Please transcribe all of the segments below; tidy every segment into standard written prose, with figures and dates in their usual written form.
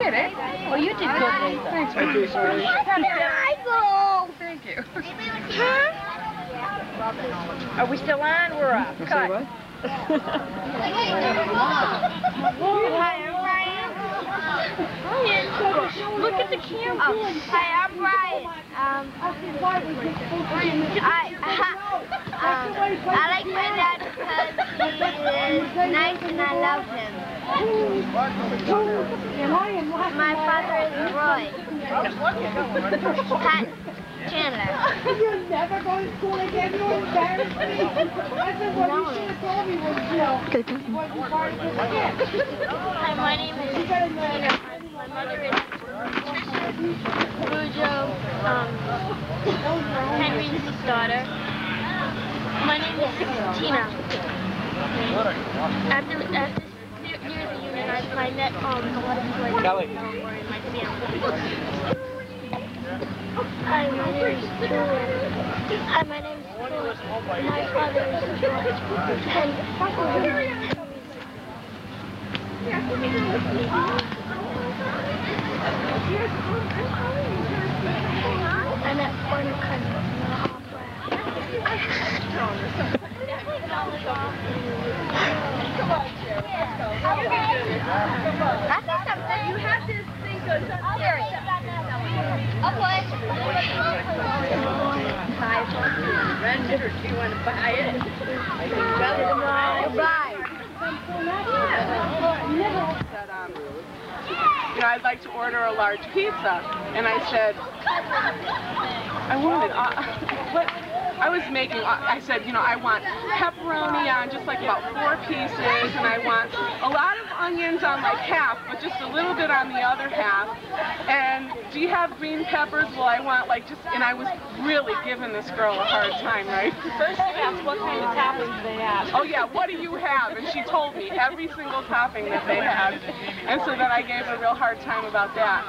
Did it? Oh, you did good. Thanks, Michael. Thank you. Huh? Are we still on? We're off. Cut. What? Hi, I'm Brian. Look at the camera. Oh, hi, I'm Brian. I like my dad because he is nice and I love him. My father is Roy. Hi, Chandler. You're never going to school again. You embarrassed me. I said, what you should have told me was, Hi, my name is Tina. My mother is Boudreau, Henry's daughter. My name is Tina. After near the union, I met Kelly. In my family. Hi, my name is Julie. Hi, my name is Julie. My father is George. I met one cousin. I think something. You have to think of something. Rent it or do you want to buy it? Buy. I'd like to order a large pizza. And I said, I wanted, what? I was making, I said, I want pepperoni on just like about 4 pieces, and I want a lot of onions on like half, but just a little bit on the other half. And do you have green peppers? Well, I want like just, and I was really giving this girl a hard time, right? First I asked what kind of toppings they have. Oh yeah, what do you have? And she told me every single topping that they had. And so then I gave her a real hard time about that.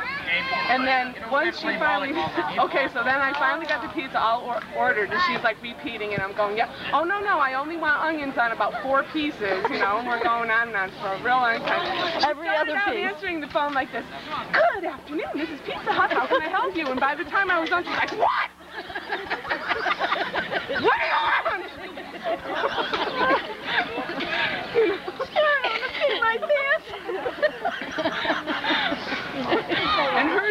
And then once she finally, okay, so then I finally got the pizza all ordered, and she's like repeating it. I'm going, yeah, oh no, I only want onions on about 4 pieces, and we're going on and on for a real long time. Every other piece. Answering the phone like this, good afternoon, this is Pizza Hut, how can I help you? And by the time I was done, she's like, what? What do you want? Scared, I'm gonna pee my pants. And her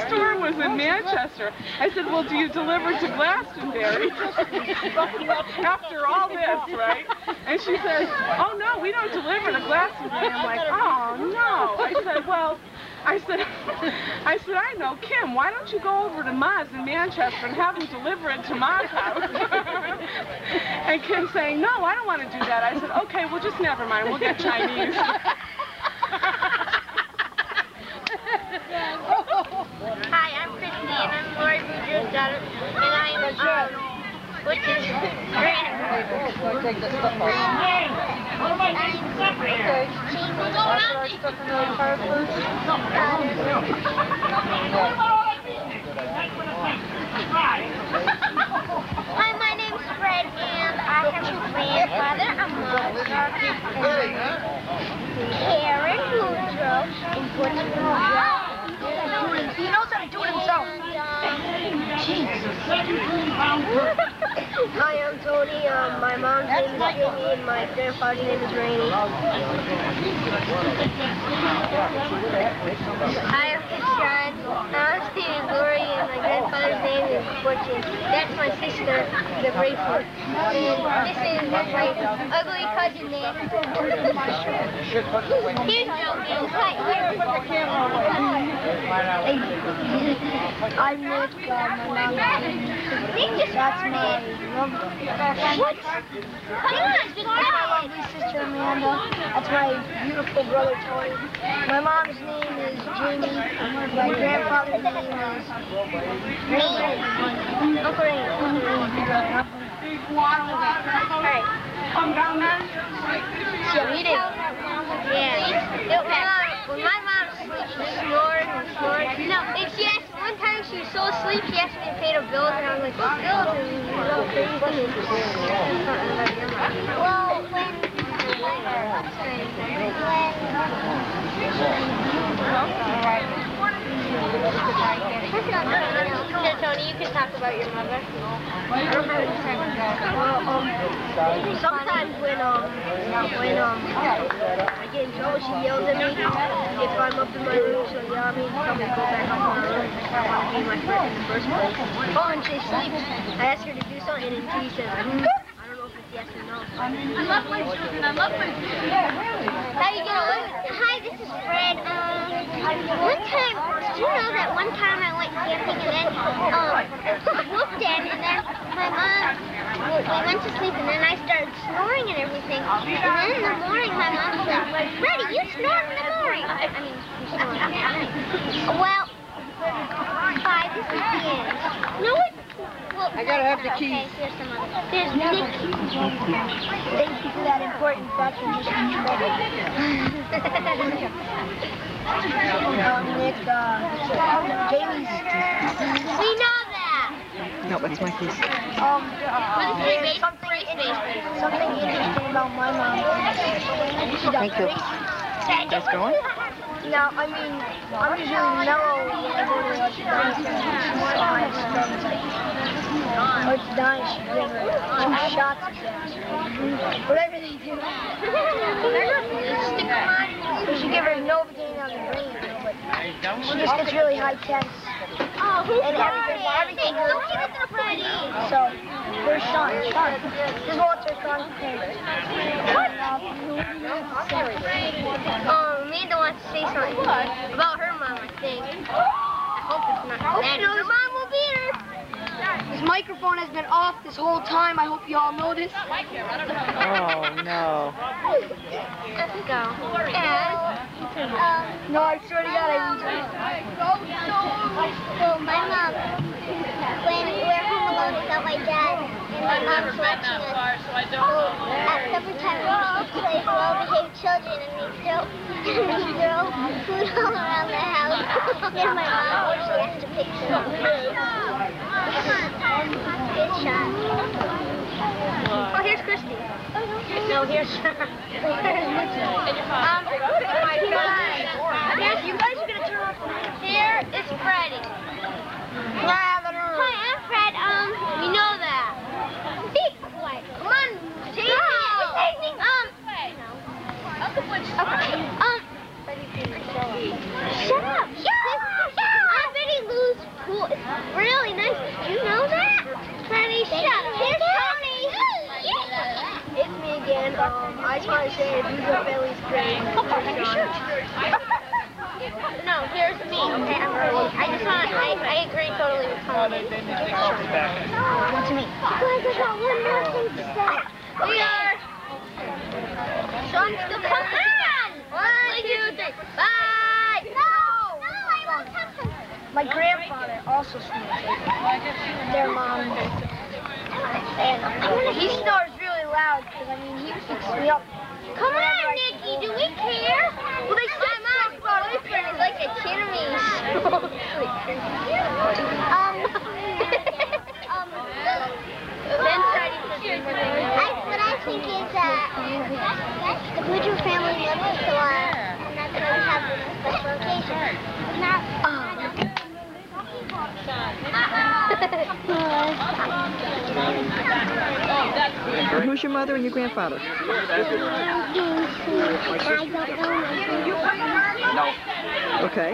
store was in Manchester. I said, well, do you deliver to Glastonbury? After all this, right? And she says, oh no, we don't deliver to Glastonbury. I'm like, oh no. I said, I know Kim, why don't you go over to Ma's in Manchester and have him deliver it to Ma's house? And Kim's saying, no, I don't want to do that. I said, okay, well, just never mind, we'll get Chinese. Hi, I'm Christy, and I'm Lori Boudreau's daughter, and I am which is great. Take this stuff off. Hi, my name's Fred, and I have a grandfather, a mother, Karen Boudreau, and Portugal. He knows how to do it himself. Hi, I'm Tony. My mom's name is Jamie, and my grandfather's name is Rainey. Hi, I'm John. I'm Stevie Glory, and my grandfather's name is Fortune. That's my sister, the Bracelet. And this is my ugly cousin, Nick. Here's Joey. Hi, here. I'm Nick. My mom's name is that's my what? Come on, that's my lovely sister Amanda. That's my beautiful brother Tony. My mom's name is Jamie. My grandfather's name is Rain. Uncle Rain. Hey. Come down there. Yeah, we do. Yeah. When my mom sleeps, she snores and snores. No, and she asked, one time she was so asleep, she asked me to pay the bills, and I was like, what bills? And she was so crazy. Well, when Tony, you can talk about your mother. Sometimes when I get in trouble, she yells at me. If I'm up in my room, she'll yell at me and tell me to go back up in my room if I want to be my friend in the first place. Oh, and she sleeps. I ask her to do something and she says, I don't know if it's yes or no. I love my children. I love my children. How you doing? Hi, this is Fred. One time, did you know that one time I went camping and then whooped in and then my mom, we went to sleep and then I started snoring and everything. And then in the morning my mom said, Freddie, you snore in the morning. I mean, you snore at night. Well, bye, this is the end. No, well, I gotta have the keys. Okay, here's some other. There's Nicky. Thank you for that important fact you just Nick, Jamie's. We know that. No, that's my piece. Something interesting about my mom. Thank you. That's going? No, I mean, I'm usually mellow when I go to like the dance. Or it's dying, she gives her 2 shots of gas. Whatever they do. They should give her Novocaine on the brain, but she just gets really high tense. And everything hurts. So, there's Sean. This is Walter Sean. What? Amanda wants to say something about her mom, I think. I hope it's not that. Her mom will be here. This microphone has been off this whole time. I hope you all know this. Oh, no. Let's go. And, No, I swear to God, I lose it. well, my mom, when we're home alone without my dad, and my mom's watching us, at supper time we used to play well-behaved children, and we throw food all around the house, and my mom usually has to pick them up. Good shot. Oh, here's Christy. No, here's you guys are gonna turn off. Here is Freddie. Hi, I'm Fred. We know that. Be quiet. Come on, Jamie. Shut up. I bet he lose pool. It's really nice. Did you know that? Freddie, shut up. Here's Tony. It's me again. I just want to say Boudreau Family Stories. No, here's me. Okay, I'm ready. I agree totally with Tony. What's me? Guys, I got one more thing to say. We are. Sean, still come on. 1, 2, 3. Bye. No, I won't have some. My grandfather also snores. Their mom. And he snores really loud because, I mean, he picks me up. Come on, Nikki, do we care? Well, they said my boyfriend is like a Chinese. What I think is the Boudreau family loves us a lot, and that's why we have this special occasion. And who's your mother and your grandfather? Okay.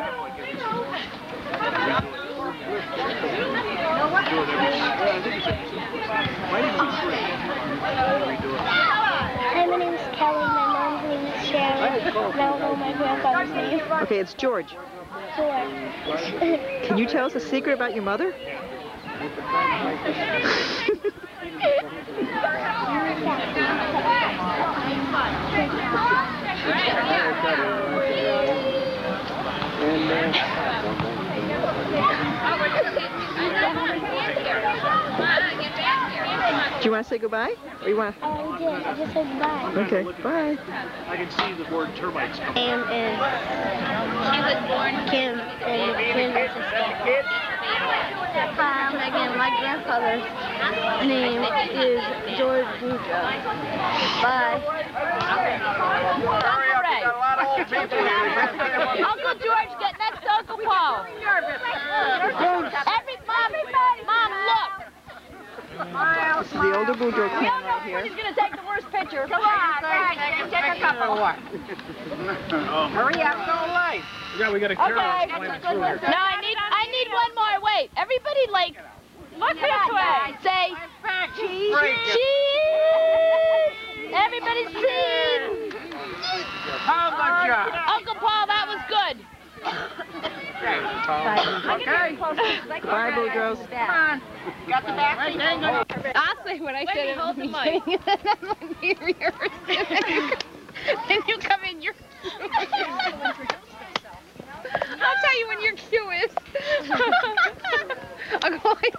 Hi, my name is Kelly. My mom's name is Sharon. I don't know my grandfather's name. Okay, it's George. George. Can you tell us a secret about your mother? Do you want to say goodbye? Or you want to... I did. I just said bye. Okay, bye. I can see the word termites coming. She was born Kim, and Kim is sister. Hi, I'm Megan. My grandfather's name is George Boudreau. Bye. Uncle George, get next to Uncle Paul. Everybody. Hurry up, go light. Yeah, we got a carrot explaining through here. No, I need one more. Wait, everybody, like, look this way. Say, cheese. Cheese. Everybody's cheese. How about you? Uncle Paul, that was good. Okay. Bye, Boudreau. Come on. Got the back? I'll say what I said at hold the the mic. meeting. Then you come in your cue. I'll tell you when your cue is. I'll go like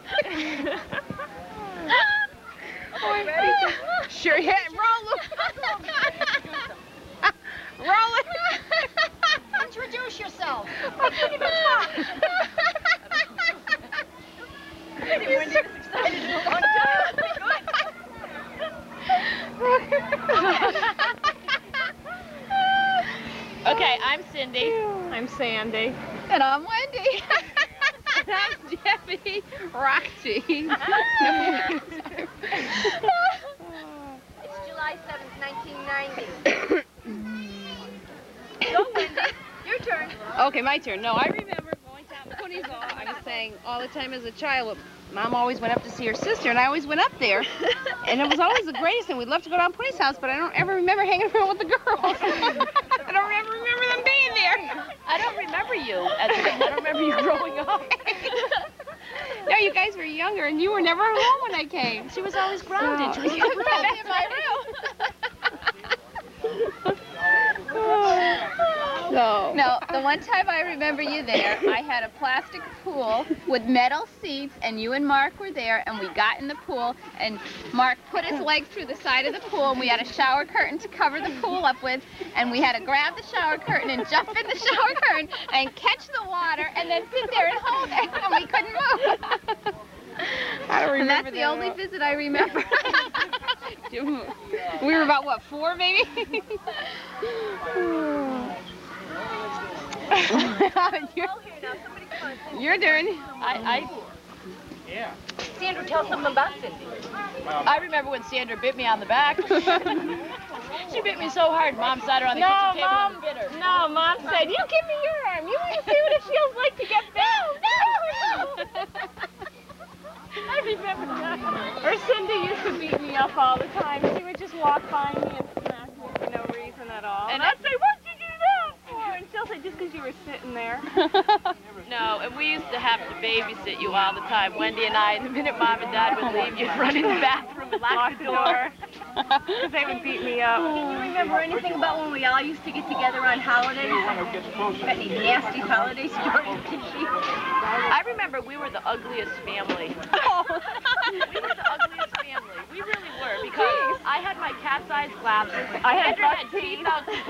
sure, hit, roll it. Roll it. Introduce yourself. I'm pretty much hot. Okay, I'm Cindy. I'm Sandy. And I'm Wendy. And I'm Debbie. Roxy. It's July 7th, 1990. Go, Wendy. Your turn. Okay, my turn. No, I remember going down Pony's Hall. I was saying all the time as a child, Mom always went up to see her sister, and I always went up there. And it was always the greatest thing. We'd love to go down Pony's house, but I don't ever remember hanging around with the girls. I don't ever remember them being there. I don't remember you. I don't remember you growing up. No, you guys were younger, and you were never home when I came. She was always grounded. She was in my room. No, the one time I remember you there, I had a plastic pool with metal seats, and you and Mark were there, and we got in the pool, and Mark put his leg through the side of the pool, and we had a shower curtain to cover the pool up with, and we had to grab the shower curtain and jump in the shower curtain and catch the water, and then sit there and hold it, and we couldn't move. I don't remember. And that's the only visit I remember. We were about, what, 4 maybe? Your turn. Yeah. Sandra, tell something about Cindy. I remember when Sandra bit me on the back. She bit me so hard, Mom sat her on the kitchen table and bit her. No, Mom said, you give me your arm. You want to see what it feels like to get bit? No. I remember that. Or Cindy used to beat me up all the time. She would just walk by me and smack me for no reason at all. And I'd say, what'd you do that for? And she'll say, just because you were sitting there. No, and we used to have to babysit you all the time. Wendy and I, the minute Mom and Dad would leave, you'd run in the bathroom and lock the door. Because they would beat me up. Can you remember anything about when we all used to get together on holidays? Any nasty holiday stories, did she? I remember we were the ugliest family. We were the ugliest family. We really were, because I had my cat's-eyed glasses. Sandra had teeth out with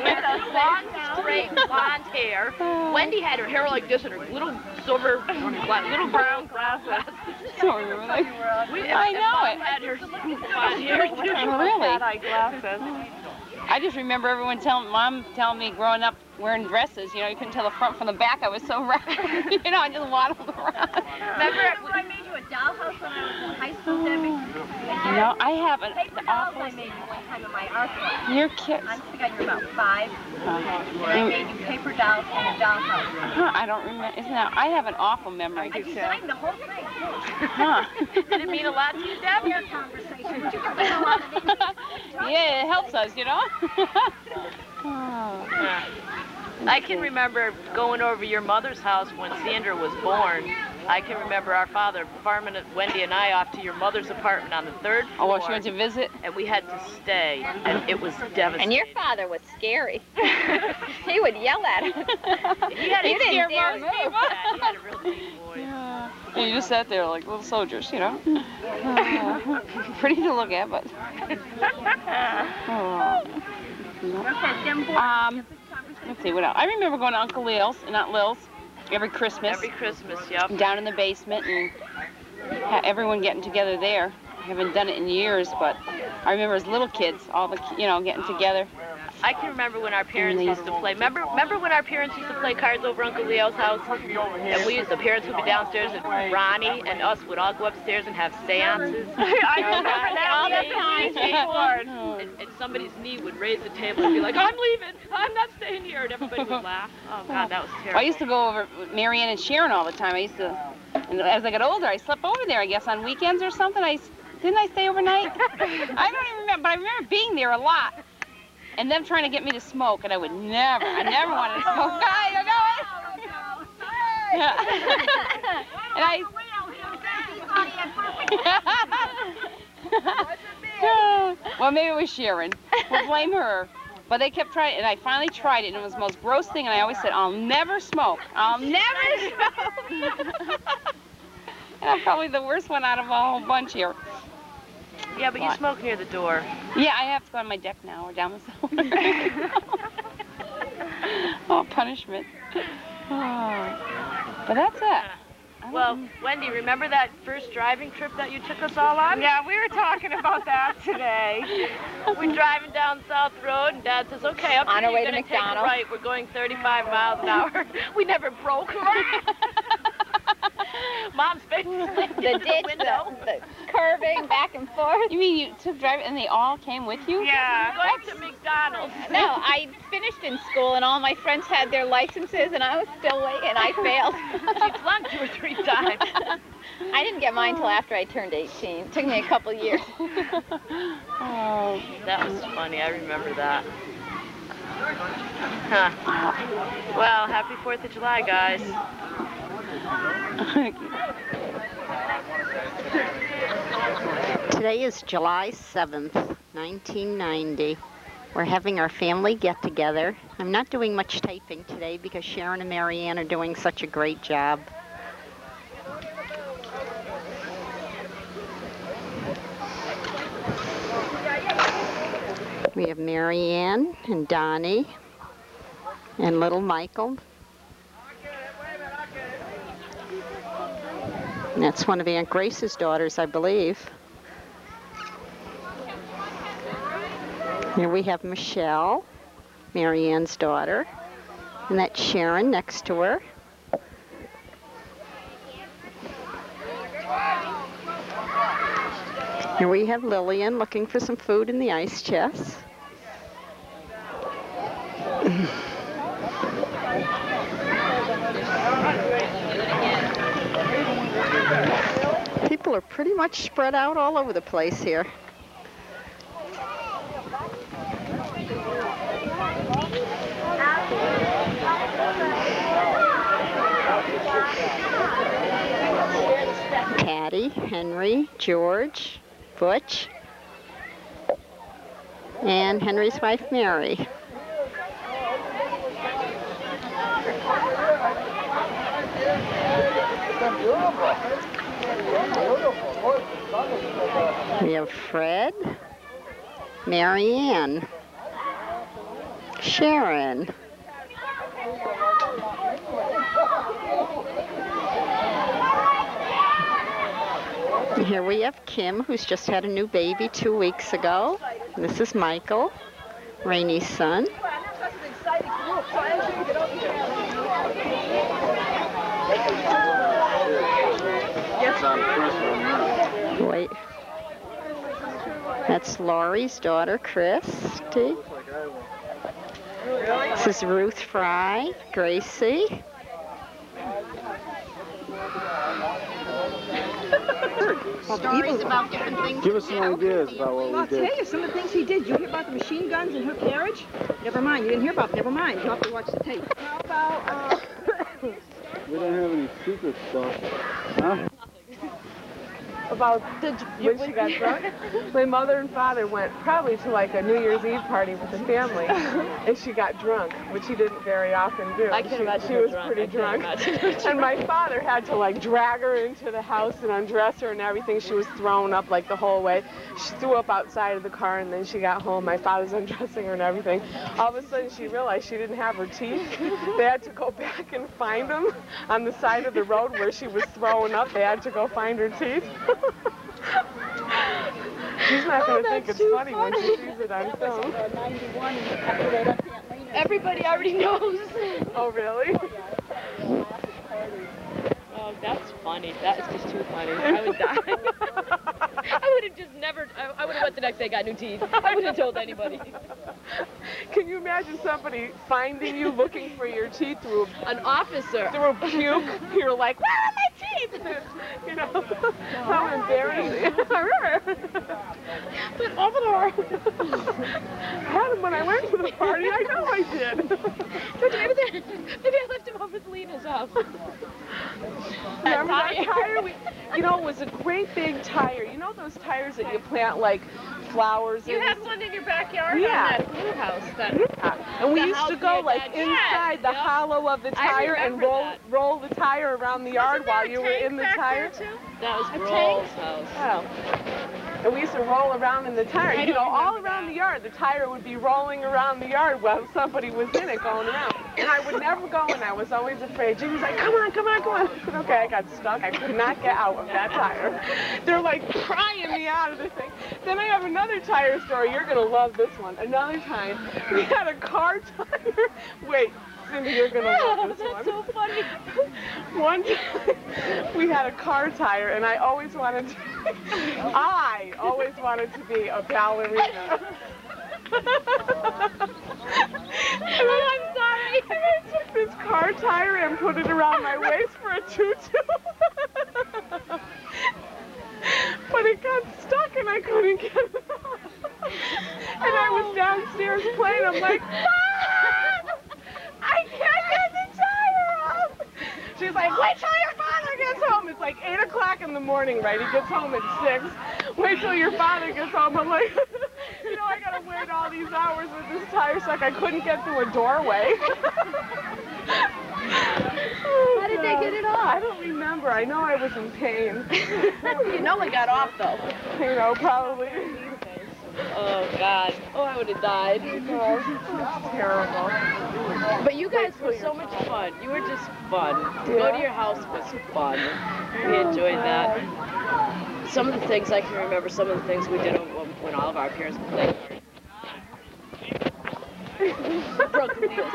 long, straight, blonde hair. Wendy had her hair like this and her little silver, little brown glasses. I know it. Had her blonde hair too. Really? Eyeglasses. I just remember everyone Mom telling me growing up wearing dresses, you know, you couldn't tell the front from the back. I was so round, you know, I just waddled around. Remember when I made you a dollhouse when I was in high school, Debbie? You know, I have an Paper dolls I made you one time in my art class. Your kids. I think you're about 5. And I made you paper dolls and a dollhouse. I don't remember. Isn't that? I have an awful memory. I designed the whole thing. Huh? Did it mean a lot to you, Deb? Your conversation. Would you give me a lot of it? Yeah, it helps us, you know. I can remember going over your mother's house when Sandra was born. I can remember our father farming Wendy and I off to your mother's apartment on the 3rd floor. Oh, well, she went to visit? And we had to stay, and it was devastating. And your father was scary. He would yell at us. He had a You didn't dare He move. had a real deep voice. Yeah, you just sat there like little soldiers, you know. Pretty to look at, but. Let's see, what else? I remember going to Uncle Lil's and Aunt Lil's every Christmas. Every Christmas, yep. Down in the basement and everyone getting together there. I haven't done it in years, but I remember as little kids, all the, you know, getting together. I can remember when our parents used to play. Remember when our parents used to play cards over Uncle Leo's house? And the parents would be downstairs, and Ronnie and us would all go upstairs and have seances. I remember that all the time. And somebody's knee would raise the table and be like, I'm leaving. I'm not staying here. And everybody would laugh. Oh, God, that was terrible. I used to go over with Marianne and Sharon all the time. And as I got older, I slept over there, I guess, on weekends or something. Didn't I stay overnight? I don't even remember, but I remember being there a lot. And them trying to get me to smoke, and I never wanted to smoke. I well, maybe it was Sharon. We'll blame her. But they kept trying, and I finally tried it, and it was the most gross thing, and I always said, I'll never smoke. I'll never smoke. And I'm probably the worst one out of a whole bunch here. Yeah, but you smoke near the door. Yeah, I have to go on my deck now or down the cellar. Oh, punishment. Oh. But that's it. Well, Wendy, remember that first driving trip that you took us all on? Yeah, we were talking about that today. We're driving down South Road, and Dad says, okay, up On here our way you're to going to take a McDonald's. right. We're going 35 miles an hour. We never broke. Mom's face was The into the ditch, window. the curving back and forth. You mean you took driving and they all came with you? Yeah. Going to McDonald's. No, I finished in school and all my friends had their licenses and I was still waiting and I failed. She flunked 2 or 3 times. I didn't get mine till after I turned 18. It took me a couple years. Oh. That was funny. I remember that. Huh. Well, happy 4th of July, guys. Today is July 7th, 1990. We're having our family get-together. I'm not doing much typing today because Sharon and Marianne are doing such a great job. We have Marianne and Donnie and little Michael. And that's one of Aunt Grace's daughters, I believe. Here we have Michelle, Marianne's daughter. And that's Sharon next to her. Here we have Lillian looking for some food in the ice chest. People are pretty much spread out all over the place here. Patty, Henry, George, Butch, and Henry's wife, Mary. We have Fred, Marianne, Sharon, and here we have Kim, who's just had a new baby 2 weeks ago. And this is Michael, Rainy's son. Wait. That's Laurie's daughter, Christy. This is Ruth Fry, Gracie. Stories about different things. Give us some ideas about what I'll we tell did. you some of the things he did. You hear about the machine guns in her carriage? Never mind. You didn't hear about. Never mind. You'll have to watch the tape. How about? We don't have any secret stuff. Huh? About when she got drunk. My mother and father went probably to like a New Year's Eve party with the family, and she got drunk, which she didn't very often do. I can imagine she her was drunk. pretty drunk. And my father had to like drag her into the house and undress her and everything. She was thrown up like the whole way. She threw up outside of the car, and then she got home. My father's undressing her and everything. All of a sudden, she realized she didn't have her teeth. They had to go back and find them on the side of the road where she was throwing up. They had to go find her teeth. She's not going to think it's funny when she sees it on film. Everybody already knows. Oh, really? Oh, that's funny. That is just too funny. I would die. I would have just never, I would have went the next day and got new teeth. I wouldn't have told anybody. Can you imagine somebody finding you looking for your teeth through An officer. through puke? You're like, where are my teeth? You know, how embarrassing. But over there. I had them when I went to the party. I know I did. Maybe I left him over at Lena's house. Remember that tire? You know, it was a great big tire. You know those tires that you plant like flowers in? You had one in your backyard Yeah. on that blue house. That, And we the used to house go near like that- inside the hollow of the tire and remember roll the tire around the yard while you were in the tire. That was Roll's house. Oh. And we used to roll around in the tire. You know, all around the yard, the tire would be rolling around the yard while somebody was in it going around. And I would never go, and I was always afraid. Jimmy's like, come on, come on, come on. Okay, I got stuck. I could not get out of that tire. They're like prying me out of the thing. Then I have another tire story. You're going to love this one. Another time, we had a car tire. Wait. Cindy, you're gonna love this one. That's so funny. One time, we had a car tire, and I always wanted to be a ballerina. I'm sorry. And I took this car tire and put it around my waist for a tutu. But it got stuck, and I couldn't get it off. And I was downstairs playing. I'm like, I can't get the tire off. She's like, wait till your father gets home. It's like 8 o'clock in the morning, right? He gets home at 6. Wait till your father gets home. I'm like, you know, I gotta wait all these hours with this tire stuck. I couldn't get through a doorway. How did they get it off? I don't remember. I know I was in pain. You know it got off, though. You know, probably. Oh, God. Oh, I would have died. Oh, terrible. But you guys were so much fun. You were just fun. To go to your house was fun. We enjoyed that. Some of the things I can remember, some of the things we did when all of our parents played. Broke the wheels.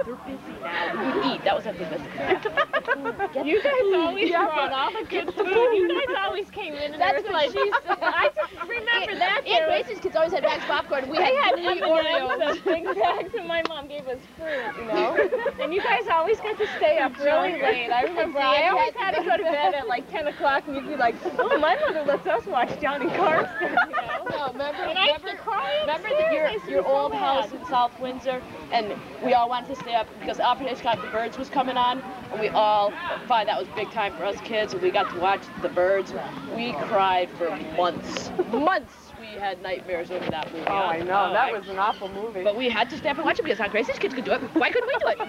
They're busy now. We would eat. That was our thing. you guys always brought all the good food. You guys always came in and That's there what was she like, said. I just remember that. Aunt Grace's kids always had bags of popcorn. We had M&Ms Oreos. and big bags, and my mom gave us fruit, you know. And you guys always got to stay up really late. I remember I always had to go to bed at like 10 o'clock, and you'd be like, oh, my mother lets us watch Johnny Carson, you know. No, remember upstairs. your old house in South Windsor, and we all wanted to stay up because Alfred Hitchcock, The Birds was coming on, and we all thought that was big time for us kids, and we got to watch The Birds. We cried for months. Months we had nightmares over that movie. Oh, I know. That was an awful movie. But we had to stay up and watch it because Aunt Grace's kids could do it. Why couldn't we do it?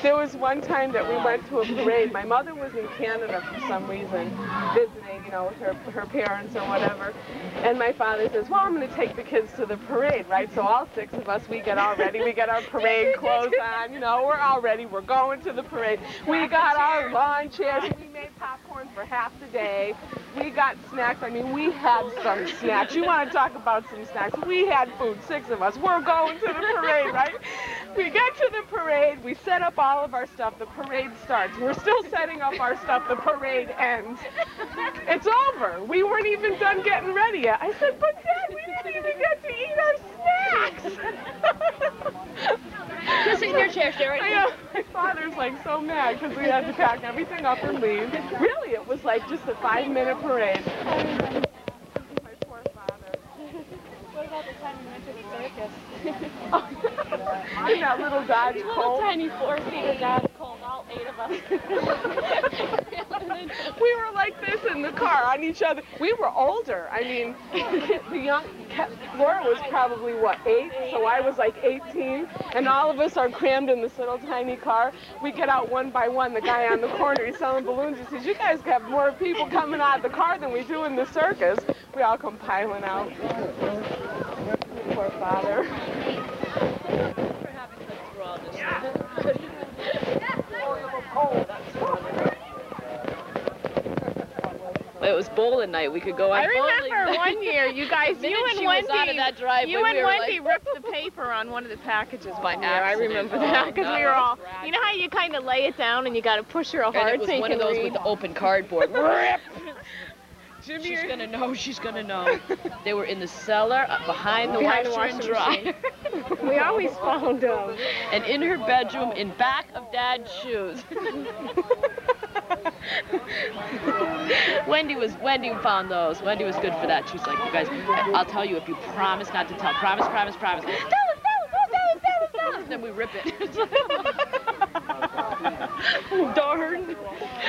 There was one time that we went to a parade. My mother was in Canada for some reason, visiting, you know, with her parents or whatever. And my father says, well, I'm going to take the kids to the parade, right? So all 6 of us, we get all ready. We get our parade clothes on, you know, we're all ready. We're going to the parade. We got our lawn chairs. We made popcorn for half the day. We got snacks. I mean, we had some snacks. You want to talk about some snacks? We had food, 6 of us. We're going to the parade, right? We get to the parade. We set up all of our stuff. The parade starts. We're still setting up our stuff. The parade ends. It's over. We weren't even done getting ready yet. I said, but Dad, we didn't even get to eat our snacks. Just sit in your chair, Sherry. I know. My father's like so mad because we had to pack everything up and leave. Really, it was like just a 5-minute parade. My poor father. What about the time we went to the circus? In that little Dodge Little Colt. tiny 4-seater Dodge Colt, all 8 of us. We were like this in the car on each other. We were older. I mean, Laura was probably, what, 8? So I was like 18. And all of us are crammed in this little tiny car. We get out one by one. The guy on the corner, he's selling balloons. He says, you guys have more people coming out of the car than we do in the circus. We all come piling out. Poor father. it was bowling night. We could go on I bowling remember night. one year, you guys, The you minute and she was Wendy, out of that driveway, you and we were Wendy like, ripped the paper on one of the packages By one year. I accident. remember that because Oh, we no, were all, that's you know how you kind of lay it down and you got to push real And hard it was so you one can of those read. with the open cardboard. Rip! Jimmy, She's gonna know. She's gonna know. They were in the cellar behind the Behind the washer and washing dryer. We always found them. And in her bedroom, in back of Dad's shoes. Wendy found those. Wendy was good for that. She's like, you guys, I'll tell you if you promise not to tell. Promise. Tell us. Then we rip it. darn.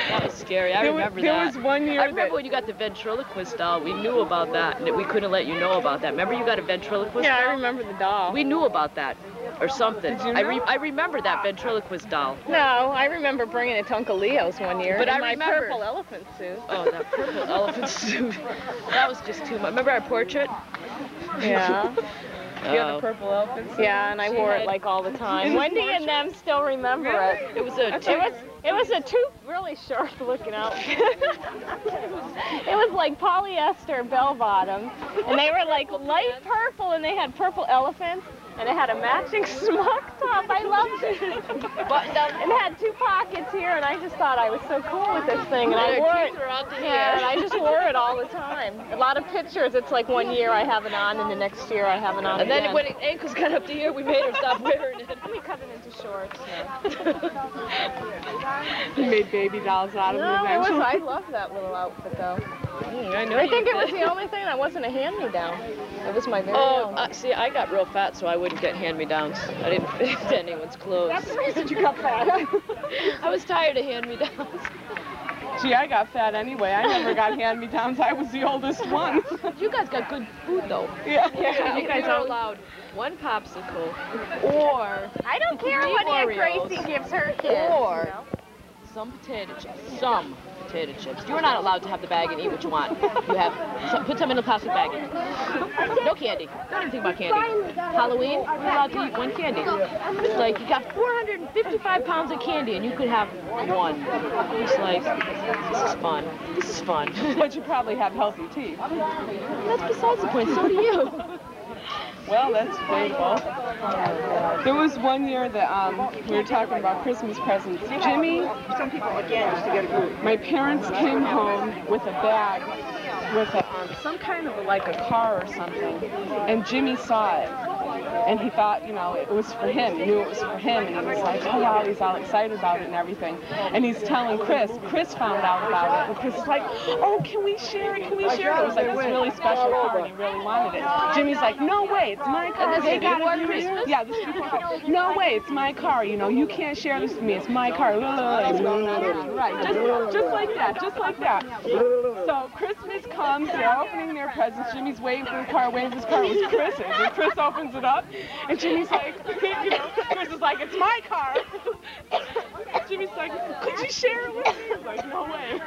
That was scary. I remember that. There was one year I remember when you got the ventriloquist doll. We knew about that, and we couldn't let you know about that. Remember you got a ventriloquist Yeah, doll? I remember the doll. We knew about that, or something. Did you know? I remember that ventriloquist doll. No, I remember bringing it to Uncle Leo's one year But in I my remember- purple elephant suit. Oh, that purple elephant suit. That was just too much. Remember our portrait? Yeah. You had the purple elephants. Yeah, and I wore it like all the time. In the Wendy and them still remember it. It was a It was a really sharp looking outfit. It was like polyester bell bottom, and they were like light purple, and they had purple elephants, and it had a matching smock top. I loved it. buttoned up. And it had 2 pockets here, and I just thought I was so cool with this thing, and I wore it. Yeah, and I just wore it all the time. A lot of pictures. It's like one year I have it on, and the next year I have it on And then again. when the ankles got up to here, we made her stop wearing it. We cut it into shorts. You made baby dolls out of it No, eventually. I loved that little outfit though. I know. I think it was the only thing that wasn't a hand-me-down. It was my very own. See, I got real fat, so I wouldn't get hand-me-downs. I didn't fit into anyone's clothes. That's the reason you got fat. I was tired of hand-me-downs. Gee, I got fat anyway. I never got hand-me-downs. I was the oldest one. You guys got good food, though. Yeah. You guys are allowed 1 popsicle, or I don't care what Aunt Gracie gives her kids. Or- you know? some potato chips. Some potato chips. You're not allowed to have the bag and eat what you want. You have put some in a plastic bag. No candy. Don't even think about candy. Halloween, we're allowed to eat 1 candy. It's like you got 455 pounds of candy and you could have 1. It's like, this is fun. This is fun. But you probably have healthy teeth. That's besides the point. So do you. Well, that's debatable. There was one year that we were talking about Christmas presents. Jimmy, Some people, again, used to get a group. my parents came home with a bag with some kind of like a car or something, and Jimmy saw it. And he thought, you know, it was for him. He knew it was for him, and he was like, oh wow, he's all excited about it and everything. And he's telling Chris. Chris found out about it, and Chris is like, oh, can we share it? Can we share it? It was like this really special car, and he really wanted it. Jimmy's like, no way, it's my car. And this is They gotta before do it." Christmas? Yeah, this is before Christmas. No way, it's my car. You know, you can't share this with me. It's my car. Right, just like that, just like that. So Christmas comes, they're opening their presents. Jimmy's waiting for the car, waiting for his car. It was Chris's. And Chris opens it up, and Jimmy's like, you know, Chris is like, it's my car. Jimmy's like, could you share it with me? He's like, no way.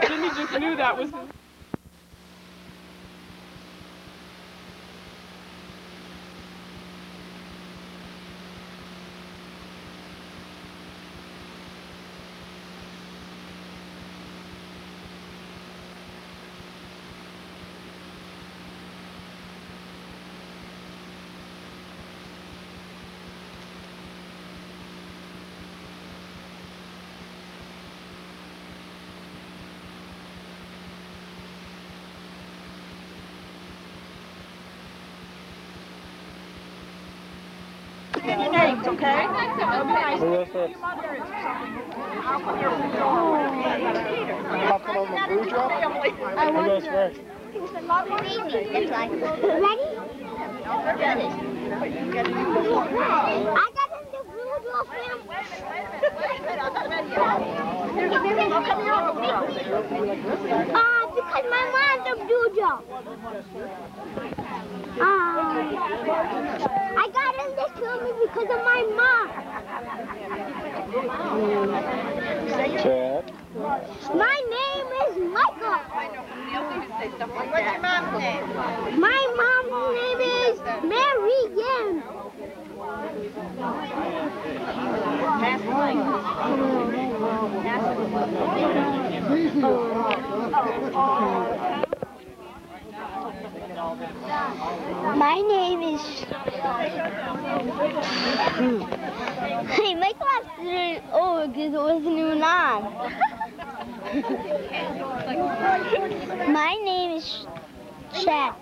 Jimmy just knew that was his. Your names, okay? Who goes first? I'll come on the Boudreau? Who goes first? Ready? I got in the Boudreau family. Because my mom's a Boudreau. I got in this family because of my mom. Chad. My name is Michael. What's your mom's name? My mom's name is Mary Ann. My name is... Hey, my class didn't... Oh, because it wasn't even on. My name is Chad.